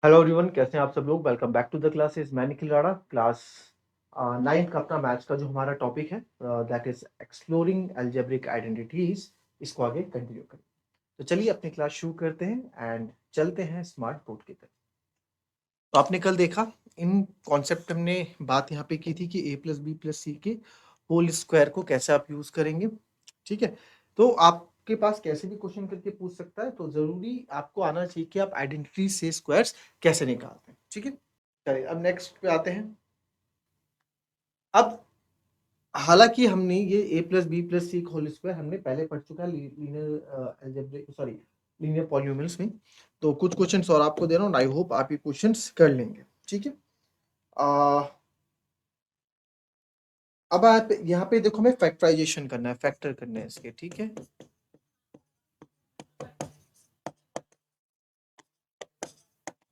Hello everyone, कैसे हैं आप सब लोग। Welcome back to the classes. मैं निखिल राणा। क्लास 9th का अपना मैथ्स का जो हमारा टॉपिक है that is exploring algebraic identities, इसको आगे कंटिन्यू करें। तो चलिए अपनी क्लास शुरू करते हैं एंड चलते हैं स्मार्ट बोर्ड की तरफ। तो आपने कल देखा इन कॉन्सेप्ट हमने बात यहाँ पे की थी कि a प्लस बी प्लस सी के होल स्क्वायर को कैसे आप यूज करेंगे। ठीक है, तो आपके पास कैसे भी क्वेश्चन करके पूछ सकता है, तो जरूरी आपको आना चाहिए कि आप आइडेंटिटी से स्क्वायर्स कैसे निकालते हैं। ठीक है, चलिए अब नेक्स्ट पे आते हैं। अब हालांकि हमने ये a plus B plus C whole square हमने पहले पढ़ चुका है linear algebraic sorry linear polynomials में। तो कुछ क्वेश्चंस और आपको दे रहा हूँ, आई होप आप ये क्वेश्चंस कर लेंगे। ठीक है, अब आप यहाँ पे देखो, हमें फैक्टराइजेशन करना है, फैक्टर करना है इसके। ठीक है,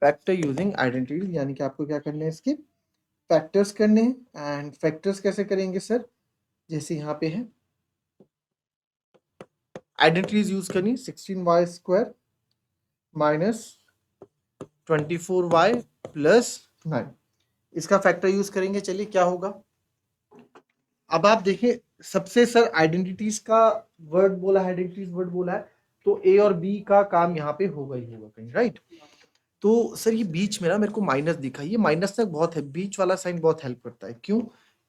फैक्टर यूजिंग आइडेंटिटी, यानी कि आपको क्या करना है, इसके फैक्टर्स करने हैं। एंड फैक्टर्स कैसे करेंगे सर, जैसे यहाँ पे है आइडेंटिटीज यूज करनी, 16y square minus 24y plus 9, इसका फैक्टर यूज करेंगे। चलिए क्या होगा, अब आप देखिए सबसे सर आइडेंटिटीज का वर्ड बोला है, आइडेंटिटीज वर्ड बोला है, तो ए और बी का काम यहाँ पे होगा ही होगा कहीं, राइट। तो सर ये बीच में ना मेरे को माइनस दिखा, ये माइनस तक बहुत है, बीच वाला साइन बहुत हेल्प करता है। क्यों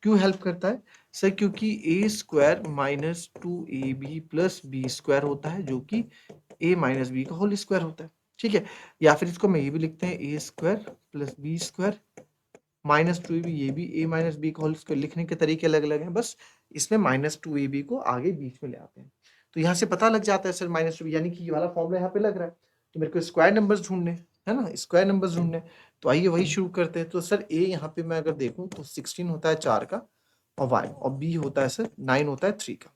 क्यों हेल्प करता है सर, क्योंकि a square minus 2ab plus B square होता है, जो कि ए माइनस बी का होल स्क्वायर होता है। ठीक है, या फिर इसको मैं ये भी लिखते हैं, a square plus B square minus 2ab, ये भी ए माइनस बी का होल स्क्वायर। लिखने के तरीके अलग अलग हैं, बस इसमें माइनस 2ab को आगे बीच में ले आते हैं। तो यहाँ से पता लग जाता है सर माइनस 2, यानी कि ये वाला फॉर्मूला यहाँ पे लग रहा है। तो मेरे को स्क्वायर नंबर्स ढूंढने है ना, स्क्वायर नंबर्स ढूंढने। तो आइए वही शुरू करते हैं। तो सर ए यहाँ पे मैं अगर देखूँ तो 16 होता है 4 का, और y और b होता है सर 9 होता है 3 का।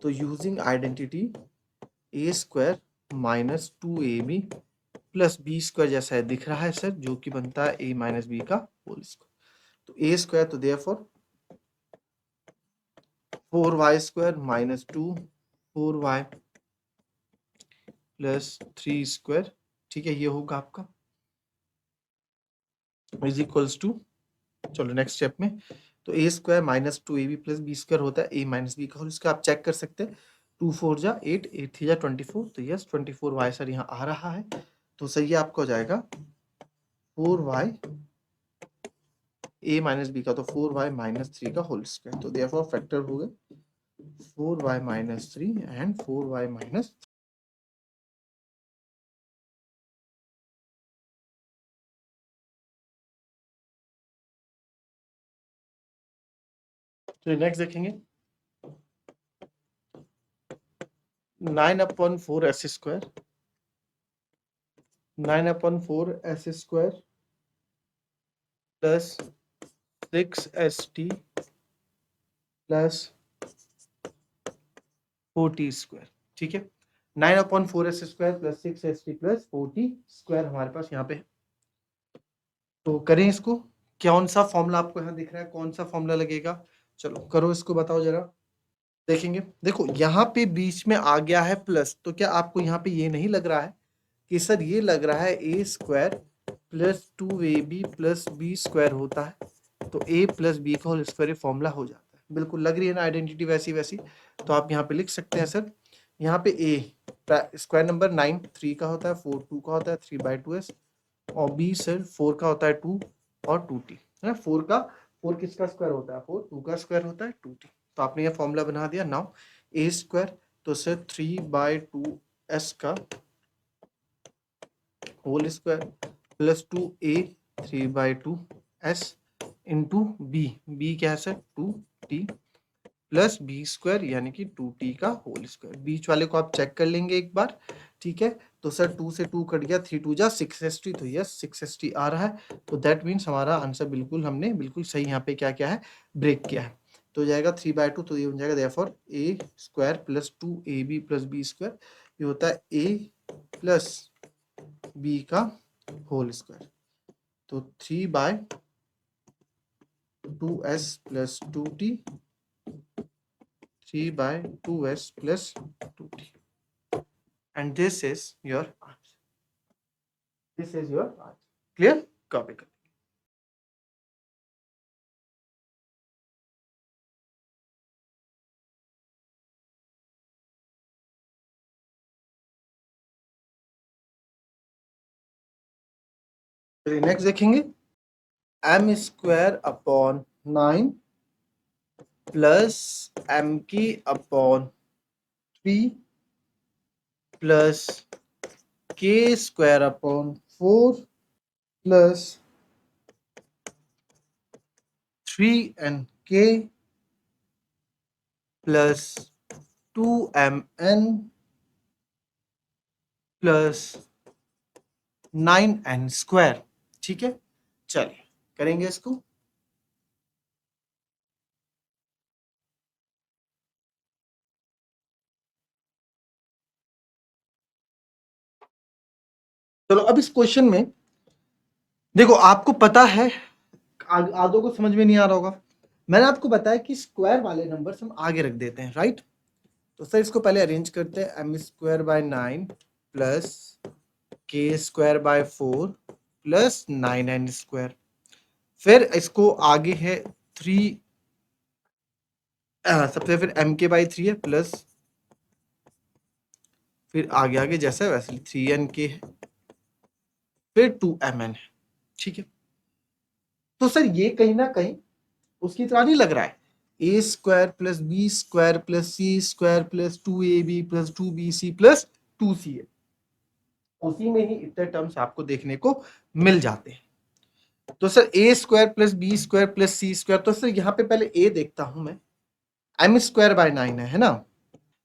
तो using identity a square minus 2ab plus B square जैसा है दिख रहा है सर, जो कि बनता है ए माइनस बी का होल स्क्वायर। तो ए स्क्वायर, तो therefore 4y square minus 2 4y plus 3 square, ठीक है, ये होगा आपका इज इक्वल्स टू, चलो नेक्स्ट स्टेप में, तो a square minus 2ab plus B square होता है ए माइनस बी का होल, इसका आप चेक कर सकते हैं। 2 4 जा 8, 8 3 जा 24, तो यस 24y सर यहाँ आ रहा है। तो सर ये आपका हो जाएगा 4y a माइनस बी का, तो 4y माइनस 3 का होल स्क्वायर। तो देयरफॉर फैक्टर हो गए 4y minus 3 and 4y minus. तो नेक्स्ट देखेंगे 9/4 s² 9/4 s² plus 6st plus 4t²। ठीक है, 9/4 s² plus 6st plus 4t² हमारे पास यहाँ पे है। तो करें इसको, कौन सा फॉर्मूला आपको यहाँ दिख रहा है, कौन सा फॉर्मूला लगेगा, चलो करो इसको, बताओ जरा। देखेंगे, देखो यहाँ पे बीच में आ गया है प्लस, तो क्या आपको यहाँ पे ये नहीं लग रहा है कि सर ये लग रहा है a square plus 2ab plus B square होता है, तो a प्लस बी का होल स्क्वायर फॉर्मूला हो जाता है। बिल्कुल लग रही है ना आइडेंटिटी वैसी वैसी। तो आप यहाँ पे लिख सकते हैं सर, यहाँ पे a स्क्वायर नंबर 9 3 का होता है, 4 2 का होता है, 3/2s, और b सर 4 का होता है 2 और 2t है ना। 4 किसका स्क्वायर होता है, 4 2 का स्क्वायर होता है 2t। तो आपने ये फॉर्मूला बना दिया। नाउ a स्क्वायर, तो सर 3/2s का whole square plus 2a 3/2s into B क्या है sir 2t plus B square, यानी कि 2t का होल स्क्वायर। बीच वाले को आप चेक कर लेंगे एक बार। ठीक है, तो सर 2 से 2 कट गया, 3 2 जा 6st, तो यस 6st आ रहा है। तो दैट मीन्स हमारा आंसर बिल्कुल, हमने बिल्कुल सही यहाँ पे क्या क्या है, ब्रेक किया है। तो जाएगा 3/2, तो ये बन जाएगा therefore a square plus 2ab plus B square, ये होता है a प्लस बी का होल स्क्वायर। तो 3/2s plus 2t 3/2s plus 2t, and this is your answer। This is your answer. Clear? Copy कर। नेक्स्ट देखेंगे, m square upon 9 plus m k upon 3 plus k square upon 4 plus 3nk plus 2mn plus 9n square. ठीक है, चलिए करेंगे इसको। चलो अब इस क्वेश्चन में देखो, आपको पता है, आधों को समझ में नहीं आ रहा होगा, मैंने आपको बताया कि स्क्वायर वाले नंबर हम आगे रख देते हैं, राइट? तो सर इसको पहले अरेंज करते हैं, M square by 9 plus k square by 4 plus 9n square. फिर इसको आगे है 3, सबसे फिर एम के बाई 3 है प्लस, फिर आगे आगे जैसा है वैसे 3nk है, फिर 2mn है। ठीक है, तो सर ये कहीं ना कहीं उसकी तरह नहीं लग रहा है, a square plus B square plus C square plus 2ab plus 2bc plus 2ca, उसी में ही इतने टर्म्स आपको देखने को मिल जाते हैं। तो sir a square plus B square plus C square, तो सर यहाँ पे पहले ए देखता हूं मैं, एम स्क्वायर बाय 9 है ना?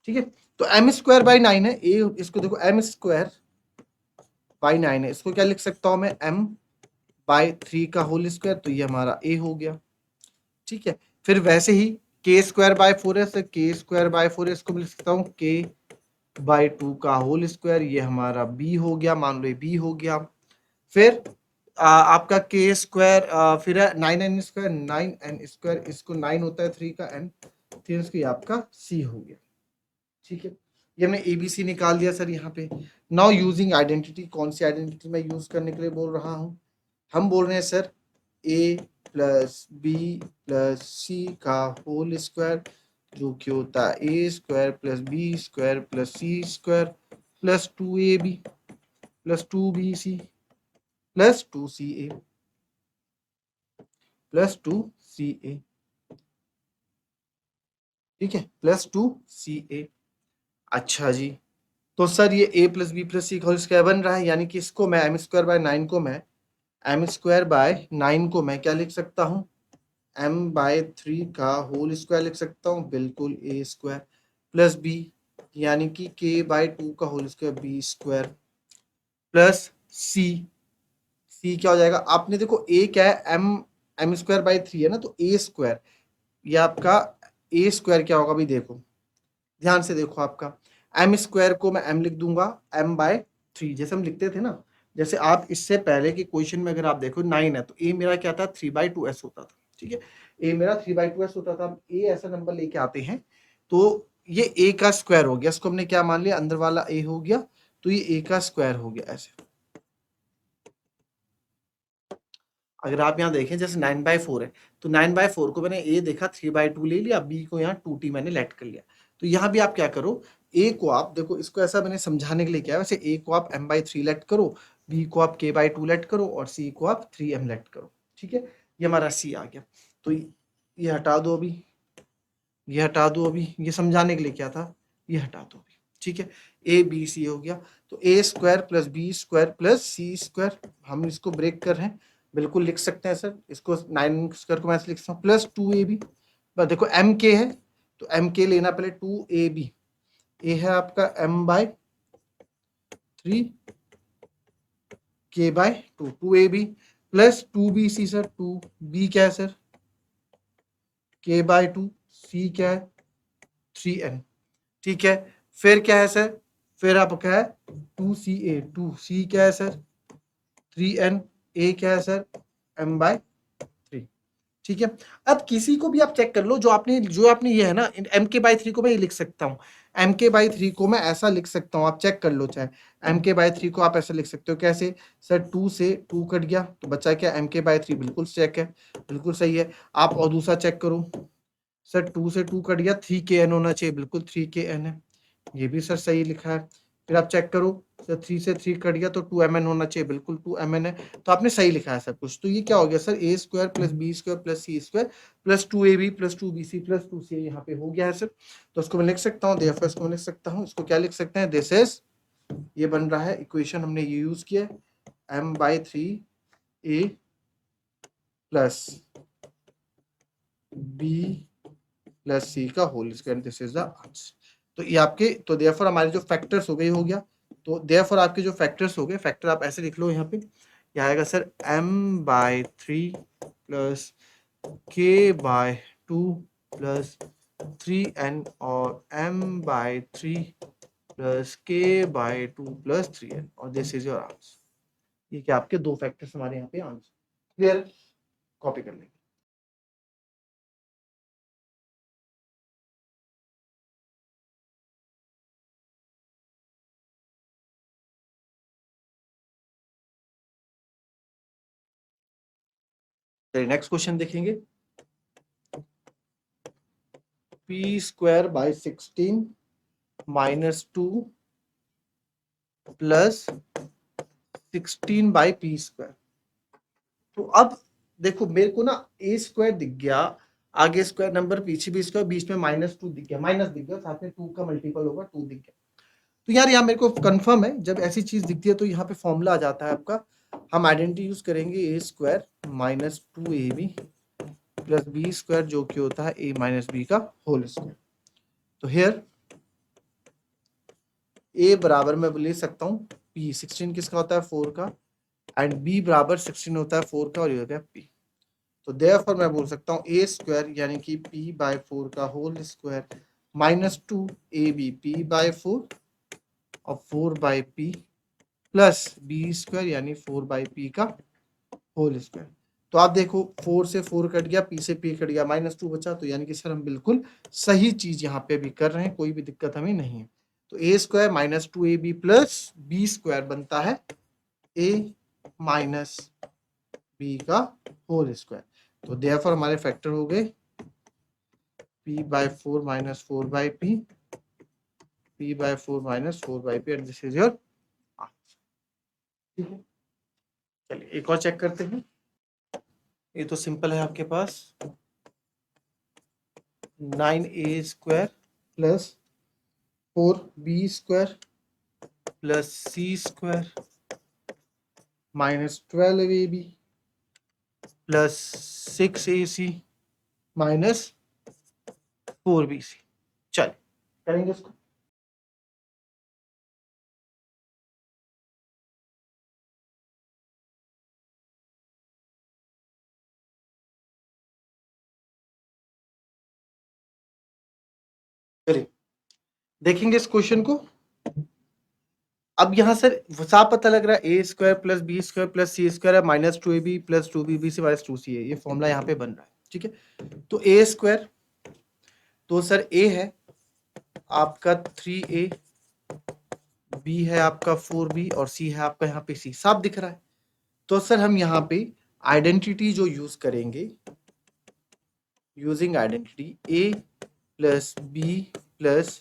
ठीक है, तो एम स्क्वायर बाय 9 है, ए इसको देखो एम स्क्वायर बाय 9 है, इसको क्या लिख सकता हूं मैं, एम बाय 3 का होल स्क्वायर, तो ये हमारा ए हो गया। ठीक है, फिर वैसे ही के स्क्वायर बाय 4 है, सर के स्क्वायर बाय 4 है, इसको लिख सकता हूँ के बाय 2 का होल स्क्वायर, ये हमारा बी हो गया, मान लो ये बी हो गया। फिर आपका के स्क्वायर, फिर है 9n स्क्वायर, 9n स्क्वायर, इसको 9 होता है 3 का n, फिर इसको ये आपका सी हो गया। ठीक है, ये हमने एबीसी निकाल दिया सर यहाँ पे। नाउ यूजिंग आइडेंटिटी, कौन सी आइडेंटिटी मैं यूज करने के लिए बोल रहा हूँ, हम बोल रहे हैं sir a plus B plus सी का होल स्क्वायर, जो कि होता है a square plus B square plus C square plus 2ab plus 2bc plus 2ca plus 2ca। ठीक है, प्लस 2ca। अच्छा जी, तो सर ये a प्लस बी प्लस सी का होल स्क्वायर बन रहा है, यानी कि इसको मैं एम स्क्वायर बाय 9 को मैं एम स्क्वायर बाय 9 को मैं क्या लिख सकता हूँ, m बाय 3 का होल स्क्वायर लिख सकता हूँ, बिल्कुल a स्क्वायर प्लस b, यानी कि k बाय 2 का whole square b square plus c क्या हो जाएगा, आपने देखो a क्या है, m स्क्वायर बाय 3 है ना, तो a स्क्वायर, ये आपका a स्क्वायर क्या होगा भाई, देखो ध्यान से देखो, आपका एम स्क्वायर को मैं m लिख दूंगा m बाय 3, जैसे हम लिखते थे ना, जैसे आप इससे पहले के क्वेश्चन में अगर आप देखो 9 है तो a मेरा क्या था, 3/2s होता था। ठीक है, a मेरा 3/2s होता था, a ऐसा नंबर लेके आते हैं, तो ये a का स्क्वायर हो गया, इसको हमने क्या मान लिया, अंदर वाला a हो गया, तो ये a का स्क्वायर हो गया ऐसे। अगर आप यहाँ देखें जैसे 9/4 है, तो 9/4 को मैंने a देखा 3/2 ले लिया, b को यहाँ 2t मैंने लेट कर लिया। तो यहाँ भी आप क्या करो, a को आप देखो, इसको ऐसा मैंने समझाने के लिए किया है, वैसे a को आप m/3 लेट करो, b को आप k/2 लेट करो और c को आप 3m लेट करो। ठीक है, ये हमारा c आ गया। तो ये हटा दो अभी, ये हटा दो अभी, ये समझाने के लिए क्या था, ये हटा दो अभी। ठीक है, ए बी सी हो गया, तो a square plus B square plus C square, हम इसको ब्रेक कर रहे हैं, बिल्कुल लिख सकते हैं सर, इसको 9 स्क्वायर को मैं ऐसे लिख सकता हूँ, प्लस 2ab, देखो एम के है तो एम के लेना पहले 2ab, ए है आपका m/3 k/2, 2ab plus 2bc, sir 2b क्या है सर, k/2, c क्या है 3n। ठीक है, फिर क्या है सर, फिर आप क्या है 2ca, 2c क्या है सर 3n, a क्या है सर m/3। ठीक है। अब किसी को भी आप चेक कर लो, जो आपने ये है ना, mk/3 को मैं ये लिख सकता हूँ, mk/3 को मैं ऐसा लिख सकता हूँ, आप चेक कर लो, चाहे mk/3 को आप ऐसा लिख सकते हो। कैसे सर? 2 से 2 कट गया तो बचा क्या? mk/3। बिल्कुल चेक है, बिल्कुल सही है। आप और दूसरा चेक करो, सर 2 से 2 कट गया, 3kn होना चाहिए, बिल्कुल 3kn है, ये भी सर सही लिखा है। फिर आप चेक करो, सर 3 से 3 कट गया तो 2mn होना चाहिए, बिल्कुल 2mn है, तो आपने सही लिखा है सब कुछ। तो ये क्या हो गया sir? a square plus B square plus C square plus 2ab plus 2bc plus 2ca यहाँ पे हो गया है सर। तो इसको मैं लिख सकता हूँ, therefore इसको मैं लिख सकता हूँ, इसको क्या लिख सकते हैं? दिस इज, ये बन रहा है इक्वेशन, हमने ये यूज किया है, m/3a प्लस b प्लस सी का whole square, this is the answer. तो ये आपके, तो देयरफॉर हमारे जो फैक्टर्स हो गए, हो गया। तो देयरफॉर आपके जो फैक्टर्स हो गए, फैक्टर आप ऐसे लिख लो यहाँ पे, क्या आएगा sir? m/3 plus k/2 plus 3n और m/3 plus k/2 plus 3n, और दिस इज योर आंसर। ये क्या आपके दो फैक्टर्स हमारे यहाँ पे आंसर। क्लियर? कॉपी कर लेंगे। चलिए नेक्स्ट क्वेश्चन देखेंगे। p square by 16 minus 2 plus 16/p square. तो अब देखो, मेरे को ना a स्क्वायर दिख गया, आगे स्क्वायर नंबर, पीछे भी स्क्वायर, बीच में -2 दिख गया, माइनस दिख गया, साथ में 2 का मल्टीपल होगा, 2 दिख गया। तो यार यहाँ मेरे को कंफर्म है, जब ऐसी चीज दिखती है तो यहाँ पे फॉर्मूला आ जाता है आपका, हम आइडेंटिटी यूज करेंगे, a square minus 2ab plus b square, जो कि होता है a माइनस b का होल स्क्वायर। तो हियर a बराबर मैं ले सकता हूँ p, 16 किसका होता है? 4 का, एंड b बराबर 16 होता है 4 का, और ये हो गया p। तो देयरफॉर मैं बोल सकता हूँ a स्क्वायर यानी कि p/4 का whole square minus 2ab p/4 और 4/p प्लस b स्क्वायर यानी 4/p का होल स्क्वायर। तो आप देखो, 4 से 4 कट गया, p से p कट गया, -2 बचा, तो यानी कि सर हम बिल्कुल सही चीज यहाँ पे भी कर रहे हैं, कोई भी दिक्कत हमें नहीं है। तो a square minus 2ab plus b square बनता है a माइनस b का होल स्क्वायर। तो देयरफॉर हमारे फैक्टर हो गए p/4 minus 4/p, p/4 minus 4/p, and this is your answer. ठीक है, चलिए एक और चेक करते हैं। ये तो सिंपल है आपके पास, 9a square plus 4b square plus c square minus 12ab plus 6ac minus 4bc। चलिए करेंगे इसको। चलिए देखेंगे इस क्वेश्चन को। अब यहाँ सर साफ पता लग रहा है a square plus B square plus C square है minus 2ab plus 2bbc minus 2ca, ये फॉर्मूला यहाँ पे बन रहा है। ठीक है, तो a स्क्वायर, तो सर a है आपका 3a, b है आपका 4b और c है आपका यहाँ पे c, साफ दिख रहा है। तो सर हम यहाँ पे आइडेंटिटी जो यूज करेंगे, using identity a plus b plus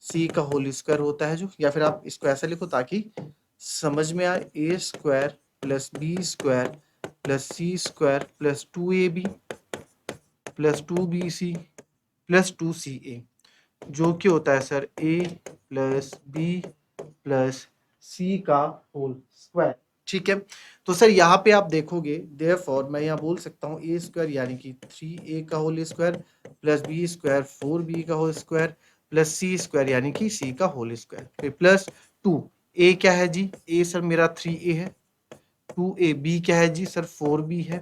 c का होल स्क्वायर होता है जो, या फिर आप इसको ऐसा लिखो ताकि समझ में आए, a square plus B square plus C square plus 2ab plus 2bc plus 2ca, जो कि होता है sir a plus B plus सी का होल स्क्वायर। ठीक है, तो सर यहाँ पे आप देखोगे, देयरफॉर मैं यहाँ बोल सकता हूँ a स्क्वायर यानी कि 3a का whole square plus B square 4b का होल स्क्वायर प्लस सी स्क्वायर यानी कि c का होल स्क्वायर, फिर प्लस 2, a क्या है जी? a सर मेरा 3a है, 2a, b क्या है जी? सर 4b है,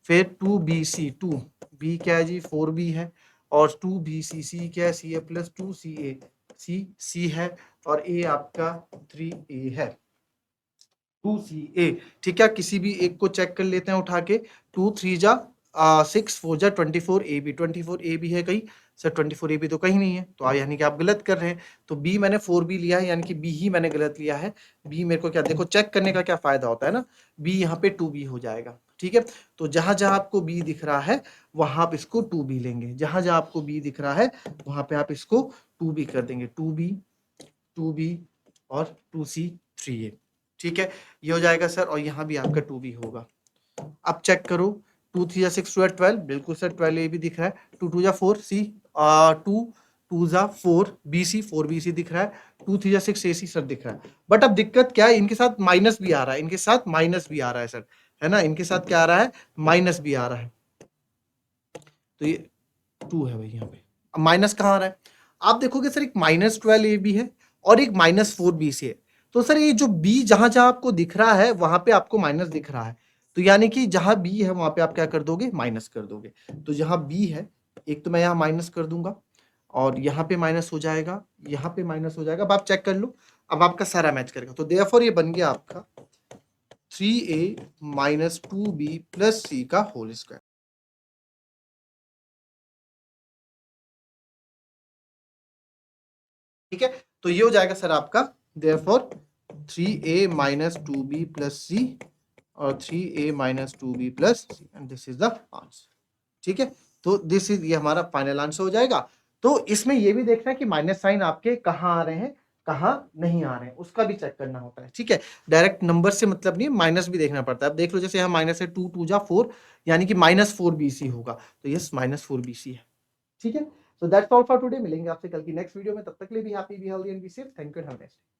फिर 2bc, 2b क्या है जी? 4b है, और 2bc, c क्या है? c है, प्लस 2ca, c है, और a आपका 3a है, 2ca। ठीक है, किसी भी एक को चेक कर लेते हैं उठा के, 2 3 जा 6 4 जा 24 ए बी, 24 ए बी है कहीं सर, 24 ए बी तो कहीं नहीं है, तो यानी कि आप गलत कर रहे हैं। तो बी मैंने 4 बी लिया है, यानी कि बी ही मैंने गलत लिया है। बी मेरे को क्या, देखो चेक करने का क्या फायदा होता है ना, बी यहाँ पे 2 बी हो जाएगा, ठीक है। तो जहां जहां आपको बी दिख रहा है वहां आप इसको 2 बी लेंगे, जहां जहां आपको बी दिख रहा है वहां पे आप इसको 2 बी कर देंगे, 2 बी और 2 सी 3 ए, ठीक है। ये हो जाएगा सर, और यहाँ भी आपका 2 बी होगा। अब चेक करो, 2 3 जा 6 2 12, बिल्कुल सर 12 ए भी दिख रहा है, 2 2 जा 4 सी, 2 2 जा 4 बी सी, 4 बी सी दिख रहा है, 2 3 जा 6 ए सी सर दिख रहा है। बट अब दिक्कत क्या है, इनके साथ माइनस भी आ रहा है, इनके साथ माइनस भी आ रहा है सर, है ना, इनके साथ क्या आ रहा है, माइनस भी आ रहा है। तो ये 2 है भाई यहाँ पे। अब माइनस कहाँ आ रहा है, आप देखोगे सर एक -12 ए बी है और एक -4 बी सी है। तो सर ये जो बी जहां जहां आपको दिख रहा है वहां पे आपको माइनस दिख रहा है, तो यानी कि जहां बी है वहां पे आप क्या कर दोगे, माइनस कर दोगे। तो जहां बी है, एक तो मैं यहाँ माइनस कर दूंगा और यहाँ पे माइनस हो जाएगा, यहाँ पे माइनस हो जाएगा। अब आप चेक कर लो, अब आपका सारा मैच करेगा। तो देयरफॉर ये बन गया आपका 3a - 2b + c का होल स्क्वायर, ठीक है। तो ये हो जाएगा सर आपका देयरफॉर 3a - 2b + c और 3a - 2b + c, and this is the answer, ठीक है। तो दिस इज, ये हमारा फाइनल आंसर हो जाएगा। तो इसमें ये भी देखना है कि माइनस साइन आपके कहाँ आ रहे हैं, कहाँ नहीं आ रहे हैं, उसका भी चेक करना होता है, ठीक है। डायरेक्ट नंबर से मतलब नहीं है, माइनस भी देखना पड़ता है। अब देख लो, जैसे यहाँ माइनस है, 2 2 जा 4, यानी कि -4 BC होगा, तो यस -4 BC है, ठीक है। So that's all for today, मिलेंगे आपसे कल की नेक्स्ट वीडियो में, तब तक के लिए भी happy, be healthy and be safe. Thank you and have a nice day.